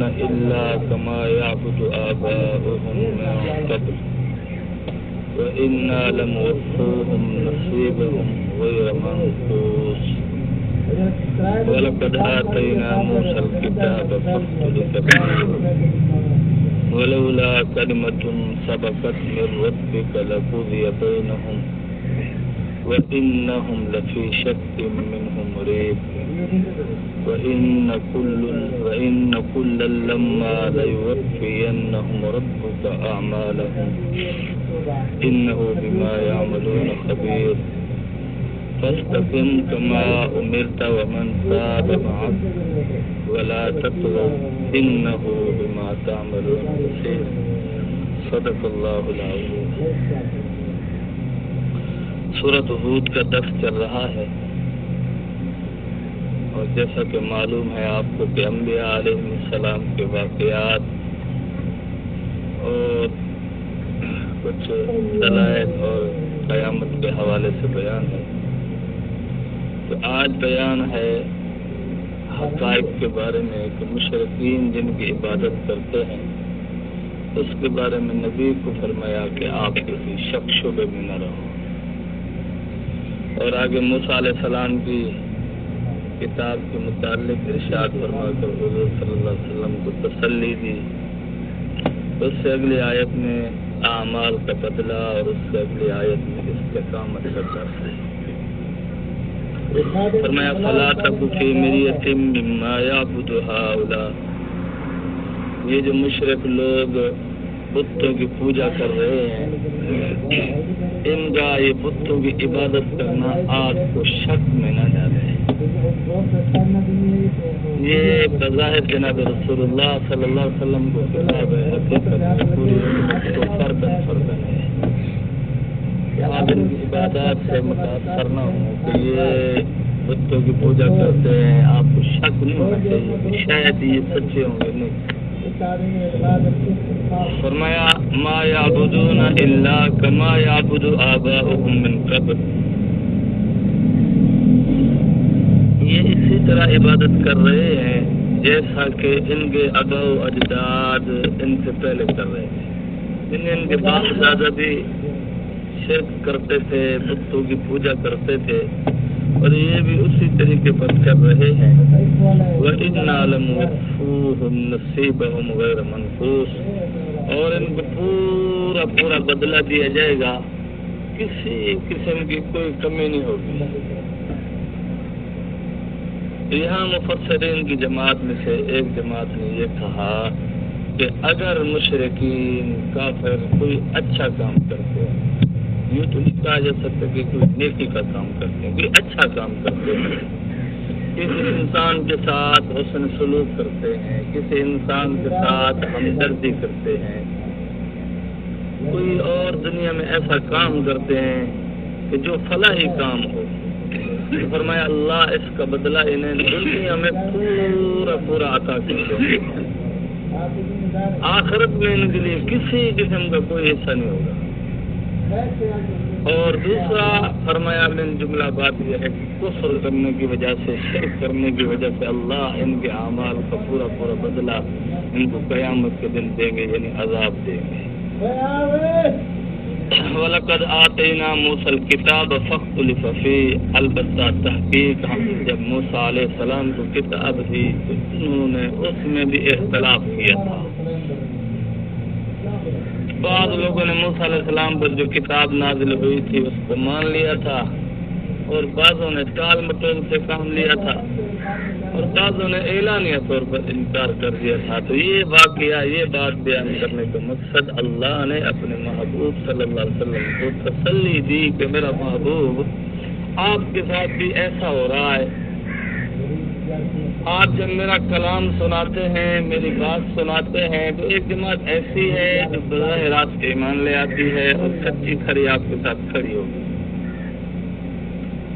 إلا كما يعبد آباؤهم من قبل وإنا لموفوهم نصيبهم غير منقوص ولقد آتينا موسى الكتاب فاختلف فيه ولولا كلمة سبقت من ربك لقضي بينهم وإنهم لفي شك منه مريب وإن كلا لما ليوفينهم ربك أعمالهم إنه بما يعملون خبير فاستقم كما أمرت ومن تاب معك ولا تطغوا إنه بما تعملون بصير صدق الله العظيم. سورۃ ہود کا درس چل رہا ہے اور جیسا کہ معلوم ہے آپ کو کہ انبیاء علیہ السلام کے واقعات اور کچھ دلائل اور قیامت کے حوالے سے بیان ہے. تو آج بیان ہے حقائق کے بارے میں کہ مشرکین جن کی عبادت کرتے ہیں اس کے بارے میں نبی کو فرمایا کہ آپ کسی شک شبے میں نہ رہو. اور آگے موسیٰ علیہ السلام کی کتاب کے متعلق ارشاد فرما کر حضور صلی اللہ علیہ وسلم کو تسلی دی. اس سے اگلی آیت میں اعمال کا بدلہ اور اس سے اگلی آیت میں استقامت کا درس ہے. فرمایا فلا تک فی مریۃ مما یعبد ہؤلاء. یہ جو مشرک لوگ بتوں کی پوجا کر رہے ہیں ان کا یہ بتوں کی عبادت کرنا آپ کو شک میں نہ ڈالے. یہ بظاہر جناب رسول اللہ صلی اللہ علیہ وسلم کو کتاب ہے حقیقت میں پوری تو فردن ہے کہ آپ ان کی عبادات سے متاثر نہ ہوں کہ یہ بتوں کی پوجا کرتے ہیں. آپ کو شک نہیں ہونا چاہیے کہ شاید یہ سچے ہوں گے. نہیں. فرمایا ما یعبدون الا کما یعبد آباؤهم من قبل. یہ اسی طرح عبادت کر رہے ہیں جیسا کہ ان کے آباء و اجداد ان سے پہلے کر رہے تھے. ان کے باپ دادا بھی شرک کرتے تھے, بتوں کی پوجا کرتے تھے اور یہ بھی اسی طریقے پر کر رہے ہیں. وَإِنَّا لَمُوَفُّوهُمْ نَصِيبَهُمْ غَيْرَ مَنْقُوصٍ. اور ان کو پورا بدلہ دیا جائے گا, کسی قسم کی کوئی کمی نہیں ہوگی. یہاں مفسرین کی جماعت میں سے ایک جماعت نے یہ کہا کہ اگر مشرکین کافر کوئی اچھا کام کرتے ہیں, یوں تو نہیں کہا جا سکتا کہ کوئی نیکی کا کام کرتے ہیں, کوئی اچھا کام کرتے ہیں, کسی انسان کے ساتھ حسن سلوک کرتے ہیں, کسی انسان کے ساتھ ہمدردی کرتے ہیں, کوئی اور دنیا میں ایسا کام کرتے ہیں کہ جو فلاحی کام ہو, فرمایا اللہ اس کا بدلہ انہیں دنیا میں پورا عطا کرتے ہیں. آخرت میں ان کے لیے کسی قسم کا کوئی حصہ نہیں ہوگا. اور دوسرا فرمایا میں نے جملہ بات یہ ہے کہ کفر کرنے کی وجہ سے, شرک کرنے کی وجہ سے اللہ ان کے اعمال کا پورا بدلہ ان کو قیامت کے دن دیں گے, یعنی عذاب دیں گے. وَلَقَدْ آتَيْنَا مُوسَى الْكِتَابَ فَاخْتُلِفَ فِيهِ. البتہ تحقیق ہم جب موسیٰ علیہ السلام کو کتاب دی تو انہوں نے اس میں بھی اختلاف کیا تھا. بعض لوگوں نے موسیٰ علیہ السلام پر جو کتاب نازل ہوئی تھی اس کو مان لیا تھا, اور بعضوں نے ٹال مٹول سے کام لیا تھا, اور بعضوں نے اعلانیہ طور پر انکار کر دیا تھا. تو یہ واقعہ, یہ بات بیان کرنے کا مقصد اللہ نے اپنے محبوب صلی اللہ علیہ وسلم کو تسلی دی کہ میرا محبوب آپ کے ساتھ بھی ایسا ہو رہا ہے. آپ جب میرا کلام سناتے ہیں, میری بات سناتے ہیں, تو ایک جماعت ایسی ہے جو براہ راست ایمان لے آتی ہے اور سچی کھڑی آپ کے ساتھ کھڑی ہوگی,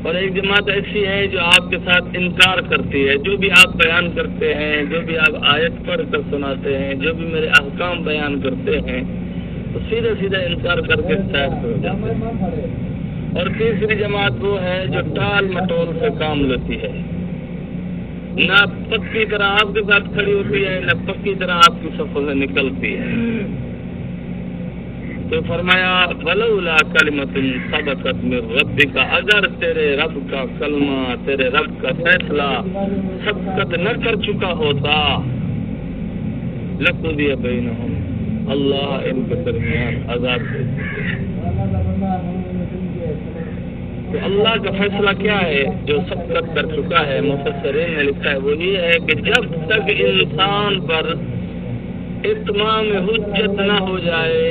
اور ایک جماعت ایسی ہے جو آپ کے ساتھ انکار کرتی ہے. جو بھی آپ بیان کرتے ہیں, جو بھی آپ آیت پڑھ کر سناتے ہیں, جو بھی میرے احکام بیان کرتے ہیں, تو سیدھا انکار کر کے سائڈ ہو جاتے ہیں. اور تیسری جماعت وہ ہے جو ٹال مٹول سے کام لیتی ہے. نہ پکی طرح آپ کے ساتھ کھڑی ہوتی ہے، نہ پکی طرح آپ کی صفوں سے نکلتی ہے. تو فرمایا ولولا کلمۃ سبقت من ربک، اگر تیرے رب کا کلمہ، تیرے رب کا فیصلہ سبقت نہ کر چکا ہوتا، لقضی بینہم، اللہ ان کے درمیان عذاب دے دیتے. تو اللہ کا فیصلہ کیا ہے جو سبقت کر چکا ہے؟ مفسرین نے لکھا ہے وہ یہ ہے کہ جب تک انسان پر اتمام حجت نہ ہو جائے،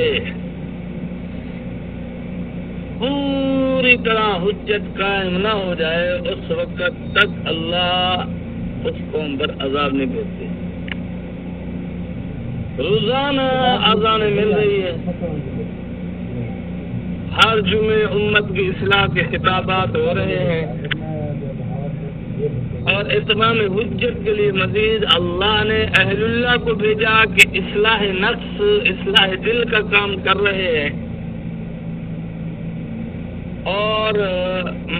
پوری طرح حجت قائم نہ ہو جائے، اس وقت تک اللہ اس قوم پر عذاب نہیں بھیجتے. روزانہ اذانیں مل رہی ہے، ہر جمعے امت کی اصلاح کے خطابات ہو رہے ہیں، اور اتمام حجت کے لیے مزید اللہ نے اہل اللہ کو بھیجا کہ اصلاح نفس، اصلاح دل کا کام کر رہے ہیں. اور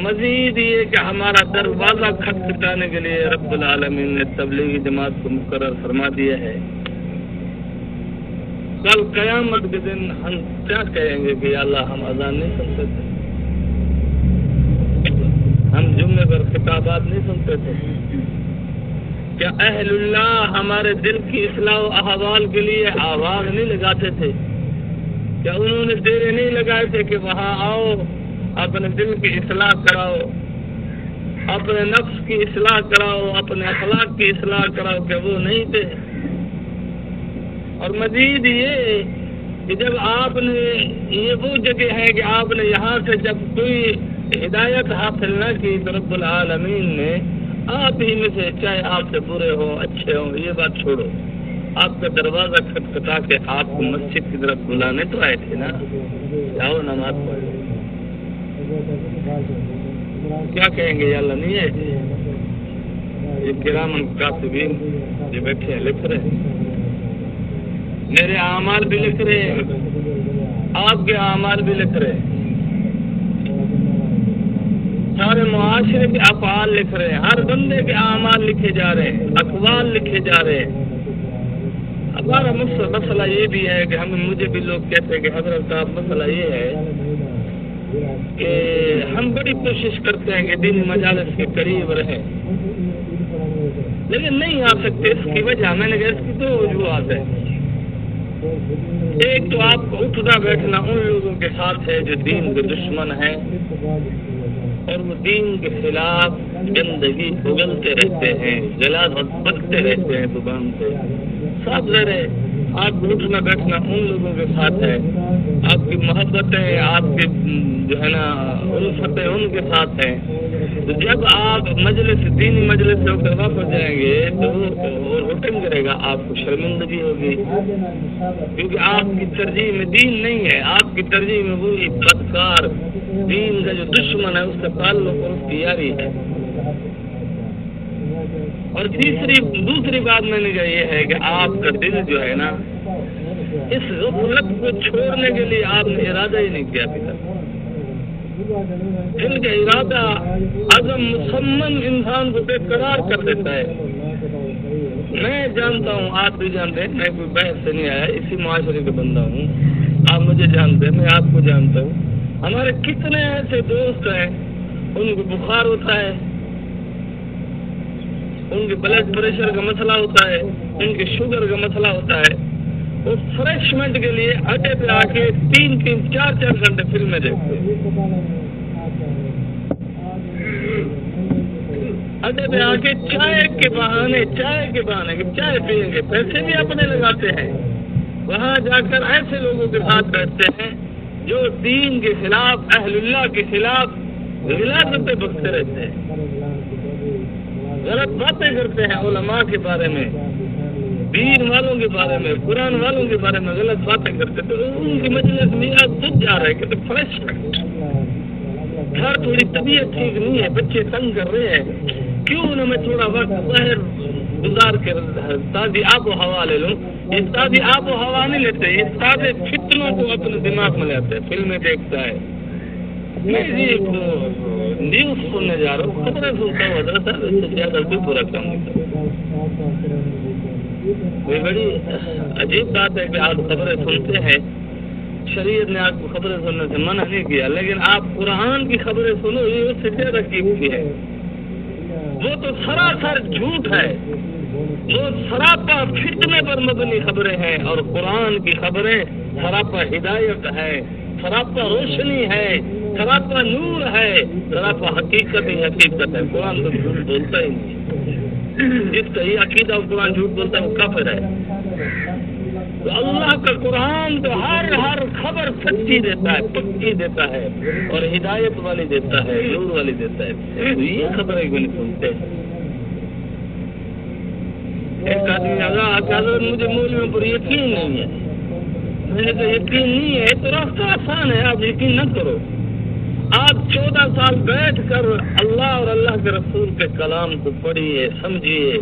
مزید یہ کہ ہمارا دروازہ کھٹکھٹانے کے لیے رب العالمین نے تبلیغی جماعت کو مقرر فرما دیا ہے. کل قیامت کے دن ہم کیا کہیں گے کہ یا اللہ ہم اذان نہیں سنتے تھے، ہم جمعے پر خطابات نہیں سنتے تھے؟ کیا اہل اللہ ہمارے دل کی اصلاح و احوال کے لیے آواز نہیں لگاتے تھے؟ کیا انہوں نے ڈیرے نہیں لگائے تھے کہ وہاں آؤ، اپنے دل کی اصلاح کراؤ، اپنے نفس کی اصلاح کراؤ، اپنے اخلاق کی اصلاح کراؤ؟ کہ وہ نہیں تھے؟ اور مزید یہ کہ جب آپ نے، یہ وہ جگہ ہے کہ آپ نے یہاں سے جب کوئی ہدایت حاصل نہ کی تو رب العالمین نے آپ ہی میں سے، چاہے آپ سے برے ہوں اچھے ہوں، یہ بات چھوڑو، آپ کا دروازہ کھٹکھٹا کے آپ کو مسجد کی طرف بلانے تو آئے تھے نا، جاؤ نماز پڑھو. کیا کہیں گے یا اللہ نہیں ہے؟ یہ کرامن کاتبین جو بیٹھے ہیں لکھ رہے ہیں، میرے اعمال بھی لکھ رہے ہیں، آپ کے اعمال بھی لکھ رہے ہیں، سارے معاشرے کے افعال لکھ رہے ہیں، ہر بندے کے اعمال لکھے جا رہے ہیں، اقوال لکھے جا رہے ہیں. ہمارا مسئلہ یہ بھی ہے کہ مجھے بھی لوگ کہتے ہیں کہ حضرت صاحب مسئلہ یہ ہے کہ ہم بڑی کوشش کرتے ہیں کہ دینی مجالس کے قریب رہیں، لیکن نہیں آ سکتے. اس کی وجہ میں نے کہا اس کی دو وجوہات ہیں. ایک تو آپ کو اٹھنا بیٹھنا ان لوگوں کے ساتھ ہے جو دین کے دشمن ہیں، اور وہ دین کے خلاف گندگی اگلتے رہتے ہیں، غلاظت بکتے رہتے ہیں زبان سے. صاف ظاہر ہے آپ کو اٹھنا بیٹھنا ان لوگوں کے ساتھ ہے، آپ کی محبتیں، آپ کی جو ہے نا الفتیں ان کے ساتھ ہیں. تو جب آپ مجلس، دینی مجلس سے ہو کر واپس جائیں گے تو وہ روٹن کرے گا، آپ کو شرمندگی ہوگی، کیونکہ آپ کی ترجیح میں دین نہیں ہے، آپ کی ترجیح میں وہی بدکار دین کا جو دشمن ہے اس کا تعلق اور اس کی یاری ہے. اور دوسری بات میں نے کہا یہ ہے کہ آپ کا دل جو ہے نا، اس غفلت کو چھوڑنے کے لیے آپ نے ارادہ ہی نہیں کیا ابھی تک. دل کا ارادہ عزم مصمم انسان کو بے قرار کر دیتا ہے. میں جانتا ہوں، آپ بھی جانتے ہیں، میں کوئی بحث سے نہیں آیا، اسی معاشرے کا بندہ ہوں، آپ مجھے جانتے ہیں، میں آپ کو جانتا ہوں. ہمارے کتنے ایسے دوست ہیں ان کو بخار ہوتا ہے، ان کے بلڈ پریشر کا مسئلہ ہوتا ہے، ان کے شوگر کا مسئلہ ہوتا ہے. وہ فریشمنٹ کے لیے اڈے پہ آ کے 3-3 4-4 گھنٹے فلمیں دیکھتے ہیں. اڈے پہ آ کے چائے کے بہانے کہ چائے پیئیں گے، پیسے بھی اپنے لگاتے ہیں. وہاں جا کر ایسے لوگوں کے ساتھ بیٹھتے ہیں جو دین کے خلاف، اہل اللہ کے خلاف غلاظتیں بکتے رہتے ہیں، غلط باتیں کرتے ہیں علماء کے بارے میں، دین والوں کے بارے میں، قرآن والوں کے بارے میں غلط باتیں کرتے. تو ان کی مجلس میں آج خود جا رہے کہ تو فریش گھر تھوڑی طبیعت ٹھیک نہیں ہے، بچے تنگ کر رہے ہیں، کیوں نہ میں تھوڑا وقت باہر گزار کر تازی آب و ہوا لے لوں. یہ تازی آب و ہوا نہیں لیتے، یہ تازے فتنوں کو اپنے دماغ میں لیتے ہیں. فلمیں دیکھتا ہے، میں جی نیوز سننے جا رہا ہوں، خبریں سنتا ہوں حضرت صاحب، اس سے زیادہ کوئی برا کام نہیں کرتا۔ کوئی بڑی عجیب بات ہے کہ آپ خبریں سنتے ہیں، شریعت نے آپ کو خبریں سننے سے منع نہیں کیا، لیکن آپ قرآن کی خبریں سنو، یہ اس سے زیادہ قیمتی ہے۔ وہ تو سراسر جھوٹ ہے، وہ سراپا فتنے پر مبنی خبریں ہیں، اور قرآن کی خبریں سراپا ہدایت ہے، سراپا روشنی ہے، سراپا نور ہے، سراپا حقیقت ہی حقیقت ہے۔ قرآن تو جھوٹ بولتا ہی نہیں، جس کا یہ عقیدہ قرآن جھوٹ بولتا ہے وہ کافر ہے۔ تو اللہ کا قرآن تو ہر خبر سچی دیتا ہے، پکی دیتا ہے، اور ہدایت والی دیتا ہے، نور والی دیتا ہے۔ تو یہ خبریں کیوں نہیں سنتے؟ ایک آدمی حضرت مجھے مولویوں پر یقین نہیں ہے، میں نے کہا یقین نہیں ہے تو راستہ آسان ہے، آپ یقین نہ کرو۔ آپ 14 سال بیٹھ کر اللہ اور اللہ کے رسول کے کلام کو پڑھیے، سمجھیے،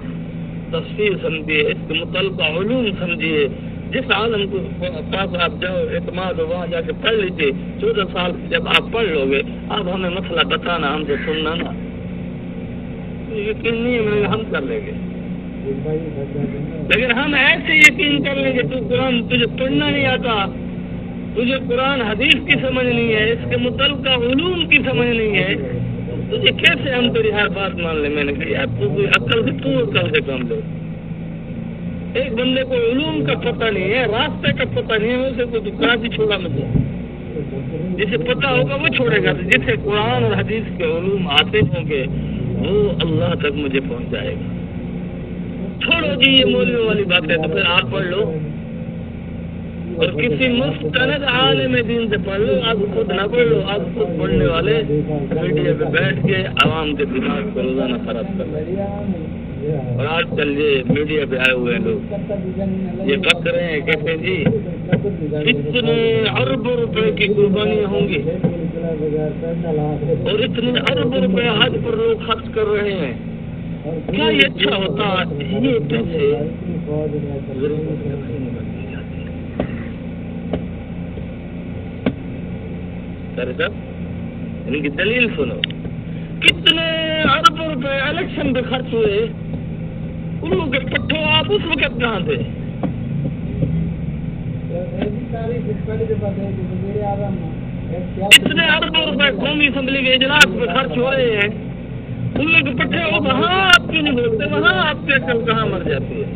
تفسیر سمجھیے، اس کے متعلقہ علوم سمجھیے۔ جس عالم کو پاس آپ جاؤ اعتماد ہو وہاں جا کے پڑھ لیجیے۔ 14 سال جب آپ پڑھ لو گے، آپ ہمیں مسئلہ بتانا، ہم سے سننا نا۔ یقین نہیں ہے، میں ہم کر لیں گے، لیکن ہم ایسے یقین کر لیں گے تو قرآن تجھے پڑھنا نہیں آتا، تجھے قرآن حدیث کی سمجھ نہیں ہے، اس کے متعلقہ علوم کی سمجھ نہیں ہے، تجھے کیسے ہم تیری ہر بات مان لیں؟ میں نے کہا یار تو کوئی عقل سے کام لے۔ ایک بندے کو علوم کا پتہ نہیں ہے، راستے کا پتہ نہیں ہے، اسے کوئی کراچی چھوڑا مجھے، جسے پتہ ہوگا وہ چھوڑے گا، جسے قرآن اور حدیث کے علوم آتے ہوں گے وہ اللہ تک مجھے پہنچ جائے گا۔ چھوڑو جی یہ مولویوں والی بات ہے، تو پھر آپ پڑھ لو اور کسی مستند عالم دین سے پڑھ لو، آپ خود نہ پڑھ لو۔ آپ خود پڑھنے والے میڈیا پہ بیٹھ کے عوام کے دماغ کو روزانہ خراب کر رہے ہیں۔ اور آج کل یہ میڈیا پہ آئے ہوئے ہیں لوگ، یہ کہہ رہے ہیں، کہتے ہیں جی اتنے اربوں روپے کی قربانیاں ہوں گی اور اتنے اربوں روپے حج پر لوگ خرچ کر رہے ہیں، کیا یہ اچھا ہوتا؟ یہ پیسے صاحب ان کی دلیل سنو، کتنے اربوں روپے الیکشن پہ خرچ ہوئے، الو کے پٹھوں آپ اس وقت کہاں تھے؟ کتنے اربوں روپے قومی اسمبلی کے اجلاس پہ خرچ ہو رہے ہیں، الو کے پٹھے ہو، وہاں آپ کیوں نہیں بولتے؟ وہاں آپ کی عقل کہاں مر جاتی ہے؟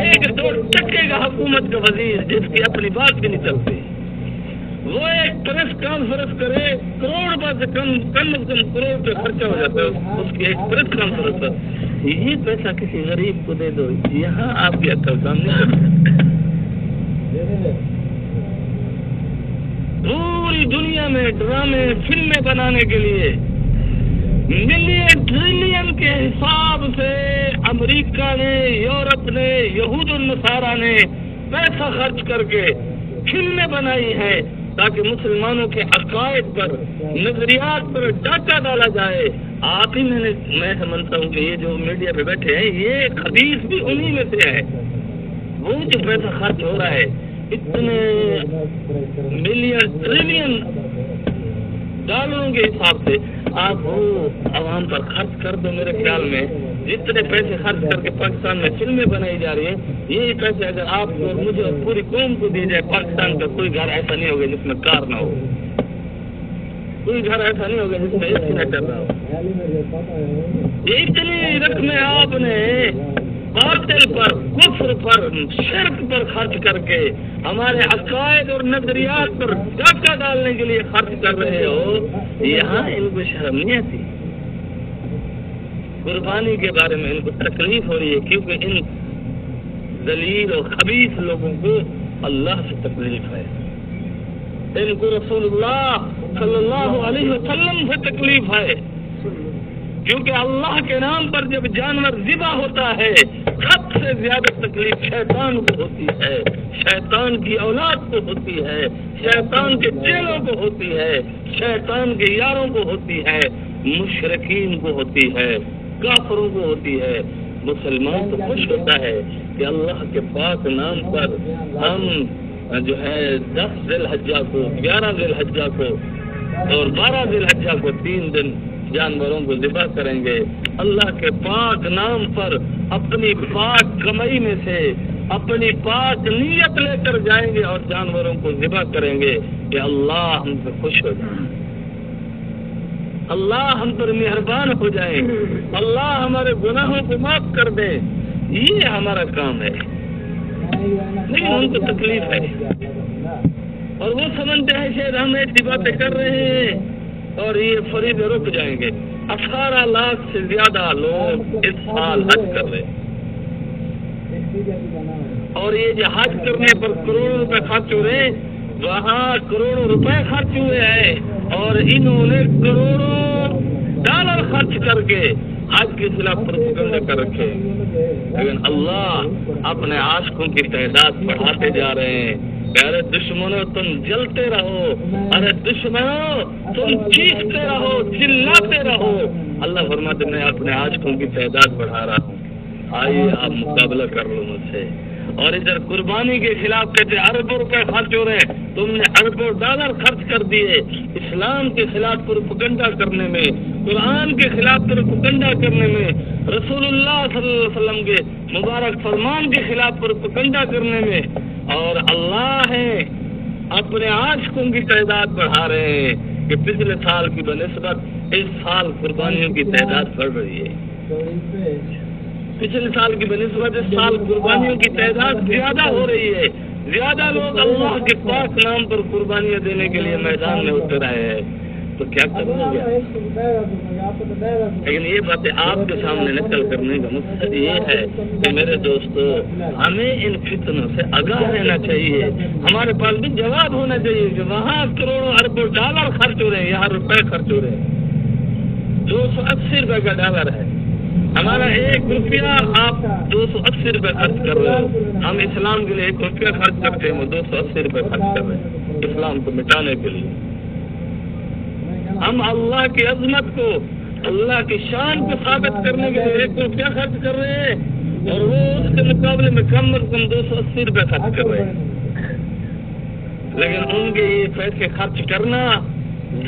ایک 2 ٹکے کا حکومت کا وزیر جس کی اپنی بات بھی نہیں چلتی، وہ ایک پریس کانفرنس کرے، کروڑ روپے سے کم از کم کروڑ روپے خرچہ ہو جاتا ہے اس کی ایک پریس کانفرنس پر۔ یہ پیسہ کسی غریب کو دے دو، یہاں آپ کی عقل کام نہیں کرتی۔ پوری دنیا میں ڈرامے فلمیں بنانے کے لیے ملین ٹریلین کے حساب سے امریکہ نے، یورپ نے، یہود النصارہ نے پیسہ خرچ کر کے فلمیں بنائی ہیں تاکہ مسلمانوں کے عقائد پر، نظریات پر ڈاکہ ڈالا جائے۔ آپ ہی میں سمجھتا ہوں کہ یہ جو میڈیا پہ بیٹھے ہیں یہ خبیث بھی انہی میں سے ہے۔ وہ جو پیسہ خرچ ہو رہا ہے اتنے ملین ٹریلین ڈالروں کے حساب سے، آپ وہ عوام پر خرچ کر دو۔ میرے خیال میں جتنے پیسے خرچ کر کے پاکستان میں فلمیں بنائی جا رہی ہیں، یہی پیسے اگر آپ کو اور مجھے اور پوری قوم کو دی جائے، پاکستان کا کوئی گھر ایسا نہیں ہوگا جس میں کار نہ ہو، کوئی گھر ایسا نہیں ہوگا جس میں اے سی نہ چل رہا ہو۔ یہ اتنی رقمیں آپ نے باطل پر، کفر پر، شرک پر خرچ کر کے ہمارے عقائد اور نظریات پر ڈاکہ ڈالنے کے لیے خرچ کر رہے ہو، یہاں ان کو شرم نہیں آتی؟ قربانی کے بارے میں ان کو تکلیف ہو رہی ہے کیونکہ ان ذلیل اور خبیث لوگوں کو اللہ سے تکلیف ہے، ان کو رسول اللہ صلی اللہ علیہ وسلم سے تکلیف ہے، کیونکہ اللہ کے نام پر جب جانور ذبح ہوتا ہے سب سے زیادہ تکلیف شیطان کو ہوتی ہے، شیطان کی اولاد کو ہوتی ہے، شیطان کے چیلوں کو ہوتی ہے، شیطان کے یاروں کو ہوتی ہے، مشرکین کو ہوتی ہے، کافروں کو ہوتی ہے۔ مسلمان تو خوش ہوتا ہے کہ اللہ کے پاک نام پر ہم جو ہے 10 ذی الحجہ کو، 11 ذی الحجہ کو اور 12 ذی الحجہ کو 3 دن جانوروں کو ذبح کریں گے، اللہ کے پاک نام پر اپنی پاک کمائی میں سے اپنی پاک نیت لے کر جائیں گے اور جانوروں کو ذبح کریں گے کہ اللہ ہم سے خوش ہو جائے، اللہ ہم پر مہربان ہو جائے، اللہ ہمارے گناہوں کو معاف کر دے۔ یہ ہمارا کام ہے، نہیں ان کو تکلیف ہے اور وہ سمجھتے ہیں شاید ہم ایسی باتیں کر رہے ہیں اور یہ فریضے رک جائیں گے۔ 18 لاکھ سے زیادہ لوگ اس سال حج کر رہے ہیں اور یہ جو حج کرنے پر کروڑوں روپے خرچ ہو رہے ہیں، وہاں کروڑوں روپے خرچ ہوئے ہیں اور انہوں نے کروڑوں ڈالر خرچ کر کے حج کے خلاف پروپیگنڈا کر رکھے، لیکن اللہ اپنے عاشقوں کی تعداد بڑھاتے جا رہے ہیں۔ ارے دشمنوں تم جلتے رہو، ارے دشمنوں تم چیختے رہو، چلاتے رہو، اللہ فرماتے میں اپنے عاشقوں کی تعداد بڑھا رہا ہوں، آئیے آپ مقابلہ کر لو مجھ سے۔ اور ادھر قربانی کے خلاف کہتے اربوں روپے خرچ ہو رہے ہیں، تم نے اربوں ڈالر خرچ کر دیے اسلام کے خلاف پروپیگنڈا کرنے میں، قرآن کے خلاف پروپیگنڈا کرنے میں، رسول اللہ صلی اللہ علیہ وسلم کے مبارک فرمان کے خلاف پروپیگنڈا کرنے میں، اور اللہ ہے اپنے عاشقوں کی تعداد بڑھا رہے ہیں کہ پچھلے سال کی بنسبت اس سال قربانیوں کی تعداد بڑھ رہی ہے، پچھلے سال کی بنسبت اس سال قربانیوں کی تعداد زیادہ ہو رہی ہے، زیادہ لوگ اللہ کے پاک نام پر قربانیاں دینے کے لیے میدان میں اتر آئے ہیں، تو کیا کروں گا؟ لیکن یہ باتیں آپ کے سامنے نقل کرنے کا مقصد یہ ہے کہ میرے دوستو ہمیں ان فتنوں سے آگاہ رہنا چاہیے، ہمارے پاس بھی جواب ہونا چاہیے کہ وہاں کروڑوں اربوں ڈالر خرچ ہو رہے ہیں، یہاں روپے خرچ ہو رہے ہیں، 280 روپے کا ڈالر ہے، ہمارا 1 روپیہ آپ 280 روپے خرچ کر رہے ہو، ہم اسلام کے لیے 1 روپیہ خرچ کرتے ہیں، وہ 280 روپے خرچ کر رہے ہیں اسلام کو مٹانے کے لیے۔ ہم اللہ کی عظمت کو، اللہ کی شان کو ثابت کرنے کے لیے 1 روپیہ خرچ کر رہے ہیں اور وہ اس کے مقابلے میں کم از کم 280 روپے خرچ کر رہے ہیں، لیکن ان کے یہ پیسے خرچ کرنا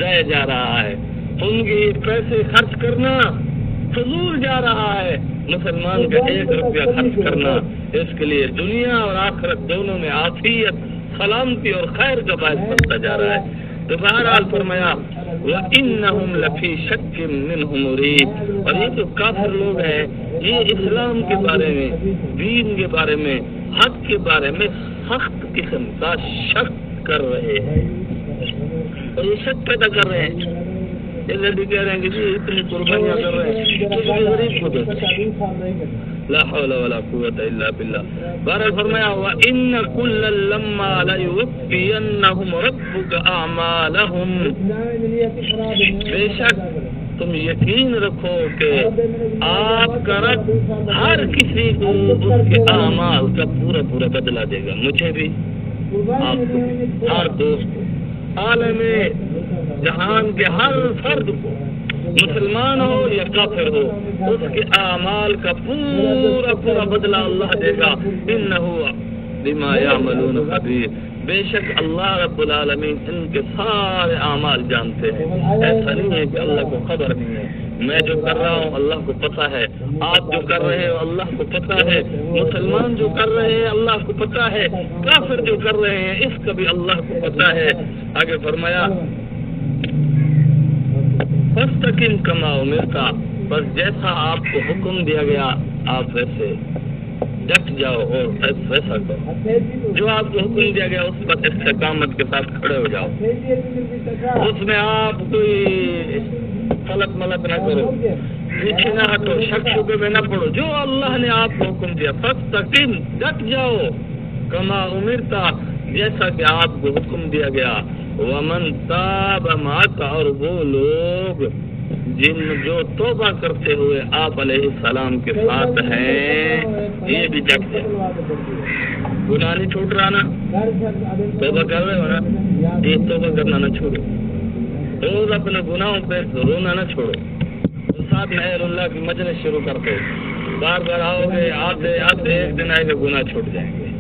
ضائع جا رہا ہے، ان کے یہ پیسے خرچ کرنا فضول جا رہا ہے۔ مسلمان کا 1 روپیہ خرچ کرنا اس کے لیے دنیا اور آخرت دونوں میں عافیت، سلامتی اور خیر کا باعث بنتا جا رہا ہے۔ تو بہرحال فرمایا وَإِنَّهُمْ لَفِي شَكٍّ مِّنْهُ مُرِيبٍ، اور یہ جو کافر لوگ ہیں یہ اسلام کے بارے میں، دین کے بارے میں، حق کے بارے میں سخت قسم کا شک کر رہے ہیں اور یہ شک پیدا کر رہے ہیں، جیسے بھی کہہ رہے ہیں کہ جی اتنی قربانیاں کر رہے ہیں تو غریب کو دے، لا حول ولا قوت الا باللہ۔ بہرحال فرمایا وَإِنَّ كُلًّا لَمَّا لَيُوَفِّيَنَّهُمْ رَبُّكَ أَعْمَالَهُمْ، بے شک تم یقین رکھو کہ آپ کا رب ہر کسی کو اس کے اعمال کا پورا پورا بدلہ دے گا، مجھے بھی، آپ کو بھی، ہر دوست کو، عالم جہان کے ہر فرد کو، مسلمان ہو یا کافر ہو، اس کے اعمال کا پورا پورا بدلہ اللہ دے گا، انہ بما یعملون خبیر، بے شک اللہ رب العالمین ان کے سارے اعمال جانتے ہیں۔ ایسا نہیں ہے کہ اللہ کو خبر نہیں ہے، میں جو کر رہا ہوں اللہ کو پتہ ہے، آپ جو کر رہے ہو اللہ کو پتہ ہے، مسلمان جو کر رہے ہیں اللہ کو پتہ ہے، کافر جو کر رہے ہیں اس کا بھی اللہ کو پتہ ہے۔ آگے فرمایا فاستقم کما امرت، بس جیسا آپ کو حکم دیا گیا آپ ویسے ڈٹ جاؤ اور ویسا کرو، جو آپ کو حکم دیا گیا اس پر استقامت کے ساتھ کھڑے ہو جاؤ، اس میں آپ کوئی غلط ملت نہ کرو، پیچھے نہ ہٹو، شک شبے میں نہ پڑو، جو اللہ نے آپ کو حکم دیا فاستقم، ڈٹ جاؤ، کما امرت، جیسا کہ آپ کو حکم دیا گیا، ومن تاب معک، اور وہ لوگ جو توبہ کرتے ہوئے آپ علیہ السلام کے ساتھ ہیں، یہ بھی ڈٹ جائے، گناہ نہیں چھوٹ رہا نا، توبہ کر رہے ہو نا، یہ توبہ کرنا نہ چھوڑو، روز اپنے گناہوں پہ رونا نہ چھوڑو، ساتھ میں اہل اللہ کی مجلس شروع کر دو، بار بار آؤ گے، آتے آتے ایک دن آئے گے گناہ چھوٹ جائیں گے،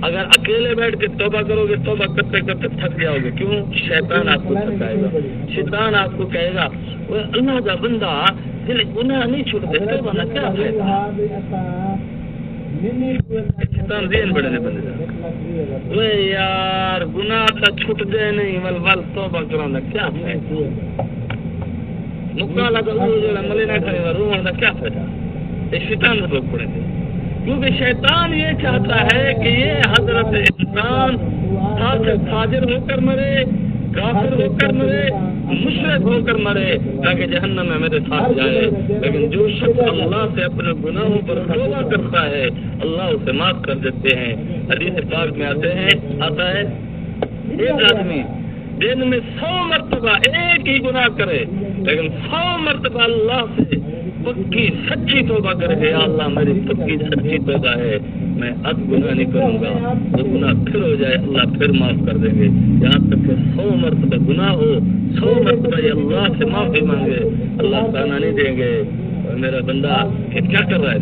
اگر اکیلے بیٹھ کے توبہ کرو گے توبہ کرتے کرتے تھک جاؤ گے. کیوں؟ شیطان آپ کو تھکائے گا. شیطان آپ کو کہے گا وہ اللہ کا بندہ دل گناہ نہیں چھوڑتے توبہ نہ کیا فائدہ. شیطان ذہن بڑھنے بندے وہ یار گناہ کا چھوٹ جائے نہیں ول ول توبہ کرانا کیا فائدہ. مکالا کا ملے نہ کھڑے گا روح کا کیا فائدہ. یہ شیطان سے لوگ پڑے تھے کیونکہ شیطان یہ چاہتا ہے کہ یہ حضرت انسان فاجر ہو کر مرے, کافر ہو کر مرے, مشرک ہو کر مرے تاکہ جہنم میں میرے ساتھ جائے. لیکن جو شخص اللہ سے اپنے گناہوں پر توبہ کرتا ہے اللہ اسے معاف کر دیتے ہیں. حدیث پاک میں آتا ہے ایک آدمی دن میں 100 مرتبہ ایک ہی گناہ کرے لیکن 100 مرتبہ اللہ سے پکی سچی توبہ کرے گا. یا اللہ میری پکی سچی توبہ ہے, میں اب گناہ نہیں کروں گا. وہ گناہ پھر ہو جائے اللہ پھر معاف کر دیں گے. یہاں تک کہ 100 مرتبہ گناہ ہو 100 مرتبہ یہ اللہ سے معافی مانگے اللہ تانا نہیں دیں گے. میرا بندہ کیا کر رہا ہے؟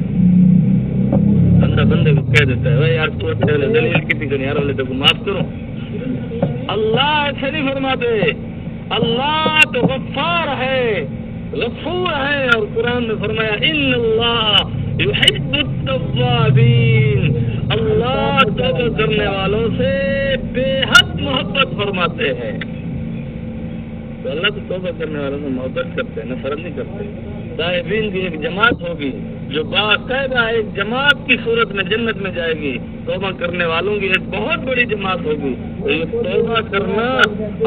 بندہ بندے کو کہہ دیتا ہے یار تو اچھے والے دلیل کتنی کریں یار والے تو معاف کرو. اللہ ایسے نہیں فرماتے. اللہ تو غفار ہے, غفور ہے, اور قرآن میں فرمایا ان اللہ یحب التوابین. اللہ توبہ کرنے والوں سے بے حد محبت فرماتے ہیں. تو اللہ تو توبہ کرنے والوں سے محبت کرتے ہیں, نفرت نہیں کرتے. تائبین کی ایک جماعت ہوگی جو باقاعدہ ایک جماعت کی صورت میں جنت میں جائے گی. توبہ کرنے والوں کی ایک بہت بڑی جماعت ہوگی. یہ توبہ کرنا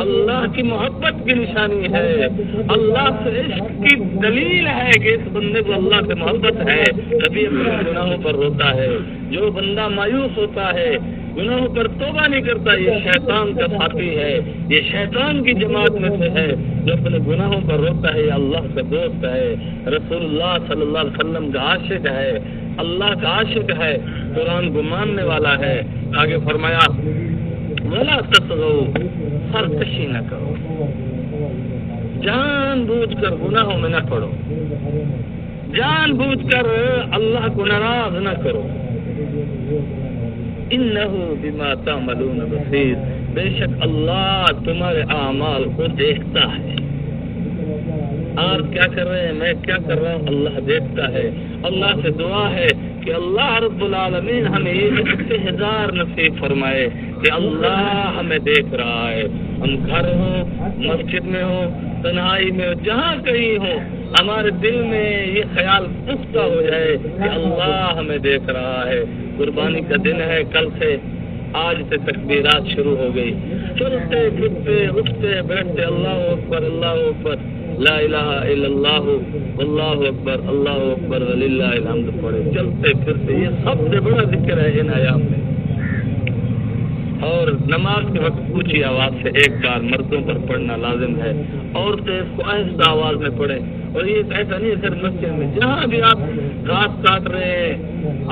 اللہ کی محبت کی نشانی ہے, اللہ سے عشق کی دلیل ہے کہ اس بندے کو اللہ سے محبت ہے تبھی اپنے گناہوں پر روتا ہے. جو بندہ مایوس ہوتا ہے گناہوں پر توبہ نہیں کرتا یہ شیطان کا ساتھی ہے, یہ شیطان کی جماعت میں سے ہے. جو اپنے گناہوں پر روتا ہے یہ اللہ کا دوست ہے, رسول اللہ صلی اللہ علیہ وسلم کا عاشق ہے, اللہ کا عاشق ہے, قرآن کو ماننے والا ہے. آگے فرمایا ولا تطغوا, سرکشی نہ کرو, جان بوجھ کر گناہوں میں نہ پڑو, جان بوجھ کر اللہ کو ناراض نہ کرو. انہ بما تعملون بصیر, بے شک اللہ تمہارے اعمال کو دیکھتا ہے. آپ کیا کر رہے ہیں, میں کیا کر رہا ہوں, اللہ دیکھتا ہے. اللہ سے دعا ہے کہ اللہ رب العالمین ہمیں یہ استحضار نصیب فرمائے کہ اللہ ہمیں دیکھ رہا ہے. ہم گھر ہوں, مسجد میں ہوں, تنہائی میں ہوں, جہاں کہیں ہوں, ہمارے دل میں یہ خیال پختہ ہو جائے کہ اللہ ہمیں دیکھ رہا ہے. قربانی کا دن ہے, کل سے آج سے تکبیرات شروع ہو گئی. چلتے پھرتے اٹھتے بیٹھتے اللہ اکبر اللہ اکبر لا الہ الا اللہ واللہ اکبر اللہ اکبر وللہ الحمد پڑھے. چلتے پھرتے یہ سب سے بڑا ذکر ہے ان ایام میں. اور نماز کے وقت اونچی آواز سے ایک بار مردوں پر پڑھنا لازم ہے. عورتیں اس کو آہستہ آواز میں پڑھیں. اور یہ ایسا نہیں ہے صرف مسجد میں, جہاں بھی آپ گھاس کاٹ رہے ہیں,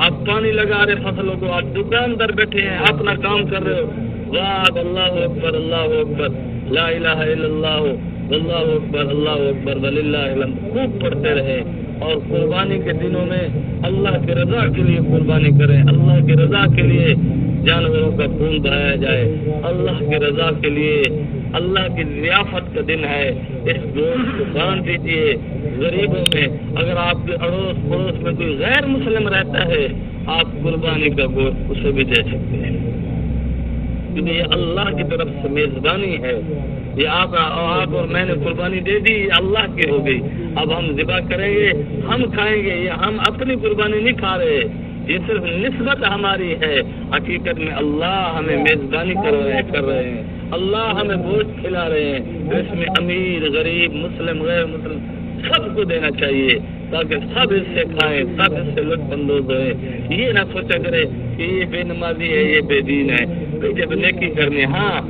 آپ پانی لگا رہے فصلوں کو, آپ دکان پر بیٹھے ہیں, اپنا کام کر رہے ہو, واہ اللہ اکبر اللہ اکبر لا الہ الا اللہ واللہ اکبر اللہ اکبر وللہ الحمد خوب پڑھتے رہے. اور قربانی کے دنوں میں اللہ کی رضا کے لیے قربانی کریں, اللہ کی رضا کے لیے جانوروں کا خون بہایا جائے, اللہ کی رضا کے لیے. اللہ کی ضیافت کا دن ہے, اس گوشت کو بانٹ دیجیے غریبوں میں. اگر آپ کے اڑوس پڑوس میں کوئی غیر مسلم رہتا ہے آپ قربانی کا گوشت اسے بھی دے سکتے ہیں, کیونکہ یہ اللہ کی طرف سے میزبانی ہے. یہ آپ اور میں نے قربانی دے دی, یہ اللہ کی ہو گئی. اب ہم ذبح کریں گے, ہم کھائیں گے, یہ ہم اپنی قربانی نہیں کھا رہے, یہ صرف نسبت ہماری ہے. حقیقت میں اللہ ہمیں میزبانی کر رہے ہیں, اللہ ہمیں گوشت کھلا رہے ہیں. تو اس میں امیر غریب مسلم غیر مسلم سب کو دینا چاہیے تاکہ سب اس سے کھائیں, سب اس سے لطف اندوز ہوئے. یہ نہ سوچا کرے کہ یہ بے نمازی ہے, یہ بے دین ہے. جب نیکی کرنی, ہاں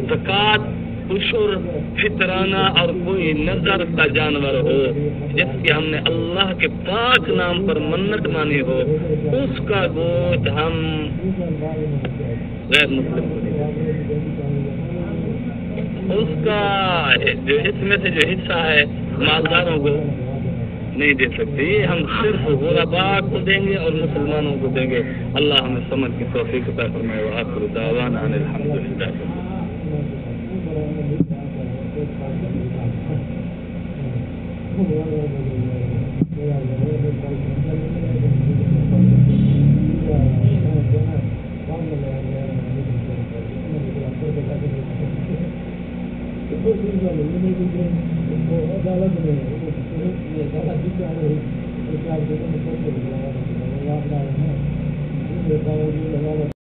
زکوٰۃ عشر فطرانہ اور کوئی نظر کا جانور ہو جس کی ہم نے اللہ کے پاک نام پر منت مانی ہو, اس کا گوشت ہم غیر مسلم کو نہیں, اس کا جو اس میں سے جو حصہ ہے مالداروں کو نہیں دے سکتے. یہ ہم صرف غرباء کو دیں گے اور مسلمانوں کو دیں گے. اللہ ہمیں سمجھ کی توفیق عطا فرمائے. وآخر دعوانا ان الحمدللہ.